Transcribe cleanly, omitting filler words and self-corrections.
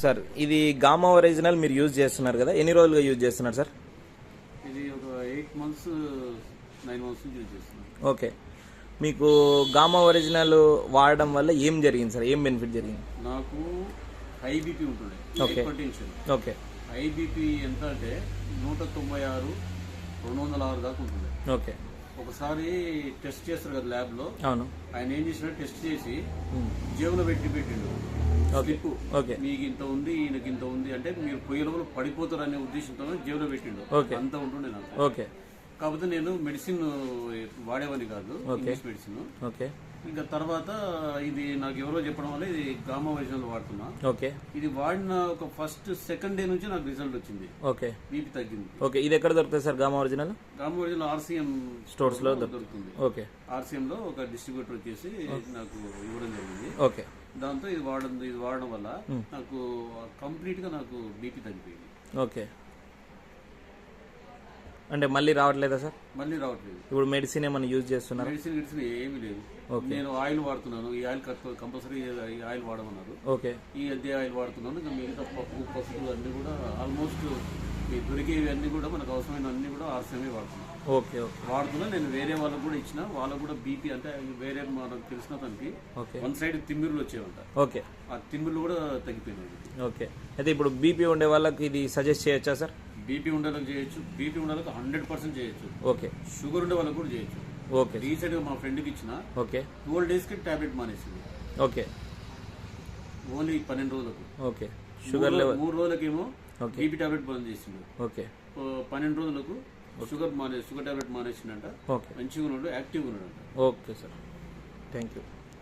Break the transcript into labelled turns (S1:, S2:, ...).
S1: Sir ఇది gamma original మీరు use చేస్తున్నారు కదా, ఎన్ని రోజులుగా యూజ్ చేస్తున్నారు సార్?
S2: ఇది ఒక 8 months 9 months యూజ్ చేస్తున్నాను.
S1: ఓకే, మీకు గామా ఒరిజినల్ వాడడం వల్ల ఏం జరిగింది సార్? ఏం బెనిఫిట్ జరిగింది?
S2: నాకు హై బీపీ ఉంటుండే,
S1: okay.
S2: Hypertension.
S1: Okay
S2: high BP ఎంత అంటే 196 206 దాకా ఉంటుండే.
S1: ఓకే.
S2: ఒకసారి టెస్ట్ చేస్తారు కదా ల్యాబ్ లో,
S1: అవును.
S2: ఆయన ఏం చేసినా టెస్ట్ చేసి జేబులో పెట్టిండు స్లిప్.
S1: ఓకే.
S2: మీకు ఇంత ఉంది, ఈయనకి ఇంత ఉంది అంటే మీరు పొయ్యి లోపల పడిపోతారు అనే ఉద్దేశంతో జేబులో పెట్టిండు.
S1: ఓకే.
S2: అంత ఉంటుండే నాకు.
S1: ఓకే.
S2: కాకపోతే నేను మెడిసిన్ వాడేవాడిని కాదు, ఇంగ్లీష్ మెడిసిన్.
S1: ఓకే.
S2: ఇంకా తర్వాత ఇది నాకు ఎవరో చెప్పడం వల్ల ఇది గామా ఒరిజినల్ వాడుతున్నా.
S1: ఓకే.
S2: ఇది వాడిన ఒక ఫస్ట్ సెకండ్ డే నుంచి నాకు రిజల్ట్ వచ్చింది.
S1: ఓకే.
S2: బీపీ తగ్గింది.
S1: ఓకే, ఇది ఎక్కడ దొరుకుతుంది sir gamma original?
S2: Gamma original RCM
S1: stores లో
S2: దొరుకుతుంది.
S1: ఓకే.
S2: ఆర్సీఎం లో ఒక డిస్ట్రిబ్యూటర్ వచ్చేసి నాకు ఇవ్వడం జరిగింది.
S1: ఓకే.
S2: దాంతో ఇది వాడడం వల్ల నాకు కంప్లీట్ గా నాకు బీపీ తగ్గిపోయింది.
S1: ఓకే, అంటే మళ్ళీ రావట్లేదా సార్?
S2: మళ్ళీ రావట్లేదు.
S1: ఇప్పుడు మెడిసిన్ ఏమైనా యూజ్ చేస్తున్నారు?
S2: మెడిసిన్ ఏమీ లేదు. నేను ఆయిల్ వాడుతున్నాను. ఈ ఆయిల్ కంపల్సరీ ఈ ఆయిల్ వాడమన్నారు.
S1: ఓకే.
S2: ఈ అదే ఆయిల్ వాడుతున్నాను. ఇంకా మిగతా పసుపు అన్ని కూడా ఆల్మోస్ట్ దొరికేవి అన్ని కూడా మనకు అవసరమైన అన్ని కూడా ఆర్సీఎమే వాడుతున్నాను.
S1: ఓకే. ఓకే.
S2: వాడుతున్నా. నేను వేరే వాళ్ళకు కూడా ఇచ్చిన, వాళ్ళకు కూడా బీపీ అంటే వేరే మనకు తెలిసిన తనకి
S1: ఓకే.
S2: వన్ సైడ్ తిమ్మిర్లు వచ్చేవంట.
S1: ఓకే.
S2: ఆ తిమ్మిర్లు కూడా తగ్గిపోయినాయి.
S1: ఓకే, అయితే ఇప్పుడు బీపీ ఉండే వాళ్ళకి ఇది సజెస్ట్ చేయొచ్చా సార్?
S2: బీపీ ఉండేలకు చేయొచ్చు, బీపీ ఉండేలకు 100% చేయొచ్చు.
S1: ఓకే.
S2: షుగర్ ఉండే వాళ్ళకు కూడా చేయొచ్చు.
S1: ఓకే.
S2: రీసెంట్ గా మా ఫ్రెండ్కి ఇచ్చిన,
S1: ఓకే.
S2: 12 days కి టాబ్లెట్ మానేసింది.
S1: ఓకే.
S2: ఓన్లీ 12 రోజులకు.
S1: ఓకే. షుగర్ లెవెల్
S2: 3 రోజులకేమో
S1: ఓకే.
S2: బీపీ టాబ్లెట్ బంద్ చేసిండు.
S1: ఓకే.
S2: 12 రోజులకు షుగర్ టాబ్లెట్ మానేసిండంట.
S1: ఓకే.
S2: మంచిగా ఉన్నాడు, యాక్టివ్గా ఉన్నాడు.
S1: Okay sir, thank you.